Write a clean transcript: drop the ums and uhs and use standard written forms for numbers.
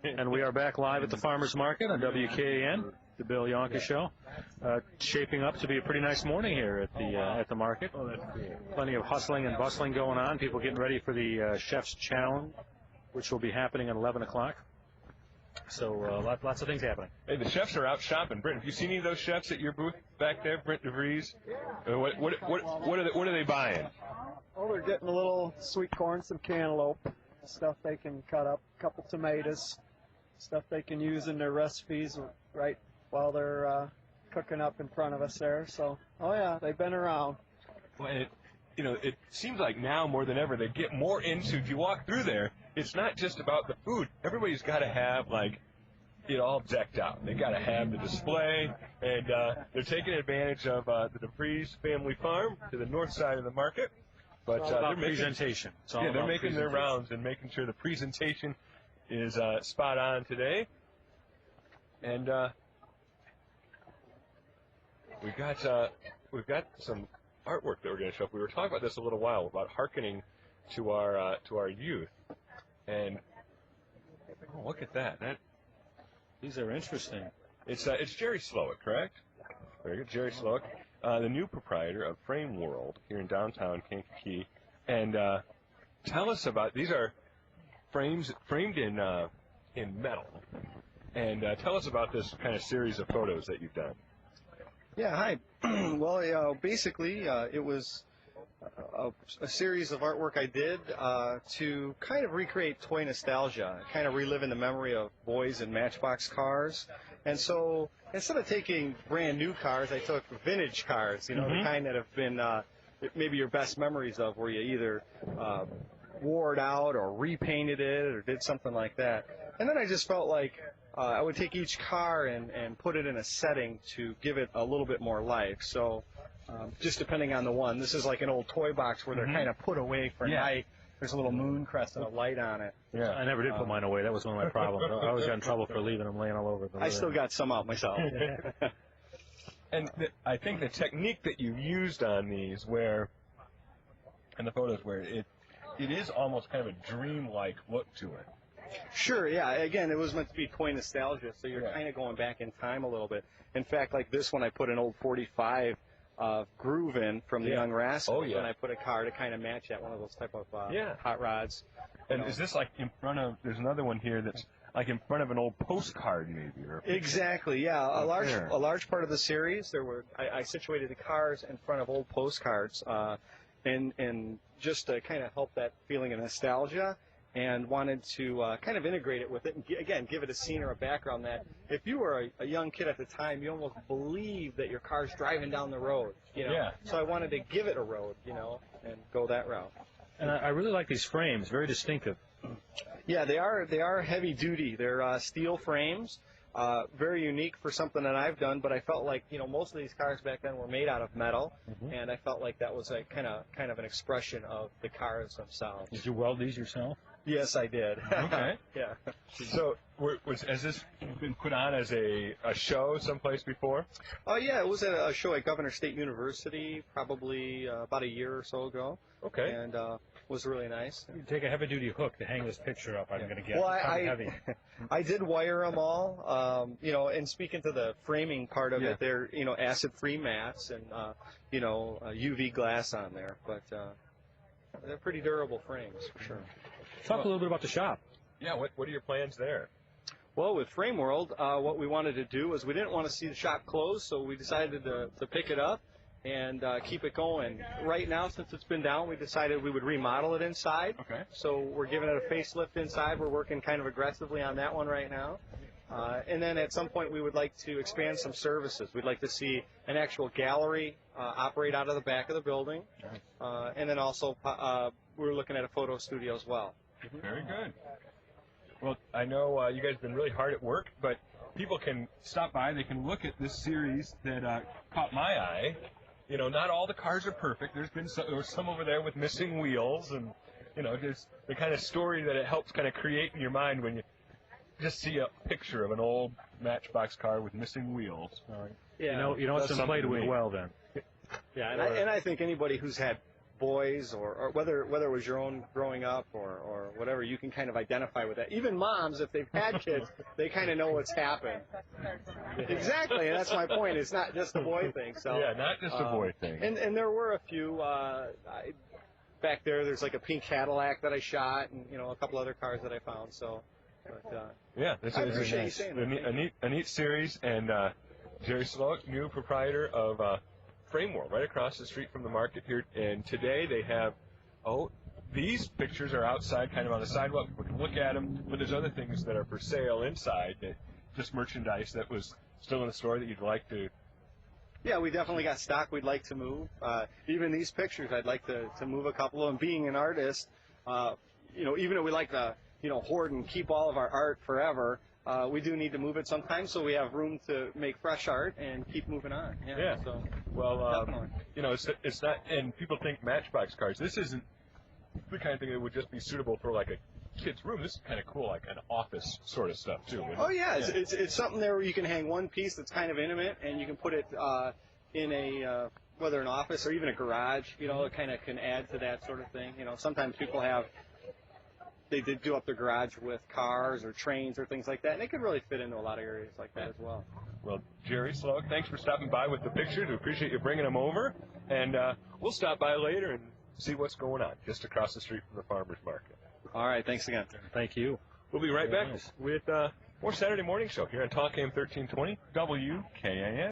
And we are back live at the Farmers Market on WKAN, the Bill Yohnka Show. Shaping up to be a pretty nice morning here at the market. Plenty of hustling and bustling going on. People getting ready for the Chef's Challenge, which will be happening at 11 o'clock. So lots of things happening. Hey, the chefs are out shopping. Brent, have you seen any of those chefs at your booth back there, Brent DeVries? What are they buying? Oh, they're getting a little sweet corn, some cantaloupe, stuff they can cut up, a couple tomatoes, stuff they can use in their recipes right while they're cooking up in front of us there. So, oh yeah, they've been around. Well, it seems like now more than ever they get more into. If you walk through there, it's not just about the food. Everybody's got to have it all decked out. They got to have the display, and they're taking advantage of the DeVries family farm to the north side of the market. But they're presentation. They're making their rounds and making sure the presentation is spot on today. And we've got some artwork that we're going to show up. We were talking about this a little while about hearkening to our youth, and look at that. These are interesting. It's Jerry Slowik, correct? Very good, Jerry Slowik, the new proprietor of Frame World here in downtown Kankakee. And tell us about, these are frames framed in metal. And tell us about this kind of series of photos that you've done. Yeah, hi. Well, basically, it was a series of artwork I did to kind of recreate toy nostalgia, kind of reliving the memory of boys in Matchbox cars. And so instead of taking brand new cars, I took vintage cars, the kind that have been maybe your best memories of, where you either wore it out or repainted it or did something like that. And then I just felt like I would take each car and put it in a setting to give it a little bit more life. So just depending on the one, this is like an old toy box where they're kind of put away for night. There's a little moon crest and a light on it. Yeah, I never did put mine away. That was one of my problems. I always got in trouble for leaving them laying all over the I still got some out myself. And I think the technique that you used on these, in the photos, where it is almost kind of a dreamlike look to it. Sure, yeah. Again, it was meant to be toy nostalgia, so you're kind of going back in time a little bit. In fact, like this one, I put an old 45 groove in from the Young Rascals, and I put a car to kind of match that, one of those type of hot rods. And is this like in front of, there's another one here that's like in front of an old postcard maybe? Exactly, yeah. A large part of the series, I situated the cars in front of old postcards, and just to kind of help that feeling of nostalgia, and wanted to kind of integrate it with it, and again, give it a scene or a background that if you were a young kid at the time, you almost believe that your car's driving down the road, So I wanted to give it a road, and go that route. And I really like these frames, very distinctive. Yeah, they are heavy duty. They're steel frames, very unique for something that I've done, but I felt like, most of these cars back then were made out of metal, and I felt like that was a kind of an expression of the cars themselves. Did you weld these yourself? Yes, I did. Okay. Yeah. So, has this been put on as a show someplace before? Oh, yeah, it was at a show at Governor State University probably about a year or so ago. Okay. And was really nice. You take a heavy-duty hook to hang this picture up. I'm going to get heavy. I did wire them all. And speaking to the framing part of it, they're acid-free mats and UV glass on there, but they're pretty durable frames for sure. Talk a little bit about the shop. Yeah, what are your plans there? Well, with Frame World, what we wanted to do was we didn't want to see the shop close, so we decided to pick it up and keep it going. Right now, since it's been down, we decided we would remodel it inside. Okay. So we're giving it a facelift inside. We're working kind of aggressively on that one right now. And then at some point, we would like to expand some services. We'd like to see an actual gallery operate out of the back of the building. And then also, we're looking at a photo studio as well. Very good. Well, I know you guys have been really hard at work, but people can stop by. They can look at this series that caught my eye. Not all the cars are perfect. There was some over there with missing wheels, and just the kind of story that it helps kind of create in your mind when you just see a picture of an old Matchbox car with missing wheels. Yeah, it's been played with well then. Yeah, and I think anybody who's had boys or whether it was your own growing up or whatever, you can kind of identify with that. Even moms, if they've had kids, they kind of know what's happened. Exactly, and that's my point. It's not just a boy thing. So yeah, not just a boy thing. And there were a few back there. There's like a pink Cadillac that I shot, and a couple other cars that I found. So, but yeah, this I is appreciate you saying that. a neat series, and Jerry Slowik, new proprietor of Frame World, right across the street from the market here. And today they have, these pictures are outside, kind of on the sidewalk. People can look at them, but there's other things that are for sale inside, that just merchandise that was still in the store that you'd like to. Yeah, we definitely got stock we'd like to move. Even these pictures, I'd like to move a couple of them. Being an artist, even though we like to, hoard and keep all of our art forever, we do need to move it sometimes, so we have room to make fresh art and keep moving on. Yeah. So, well, it's not, and people think Matchbox cars. This isn't the kind of thing that would just be suitable for like a kid's room. This is kind of cool, like an office sort of stuff too. Oh yeah, it's something there where you can hang one piece that's kind of intimate, and you can put it in a whether an office or even a garage. It kind of can add to that sort of thing. Sometimes people they do up their garage with cars or trains or things like that, and it can really fit into a lot of areas like that as well. Well, Jerry Slowik, thanks for stopping by with the pictures. We appreciate you bringing them over, and we'll stop by later and see what's going on just across the street from the farmers market. All right, thanks again. Thank you. We'll be right back with more Saturday Morning Show here on Talk AM 1320 WKAN.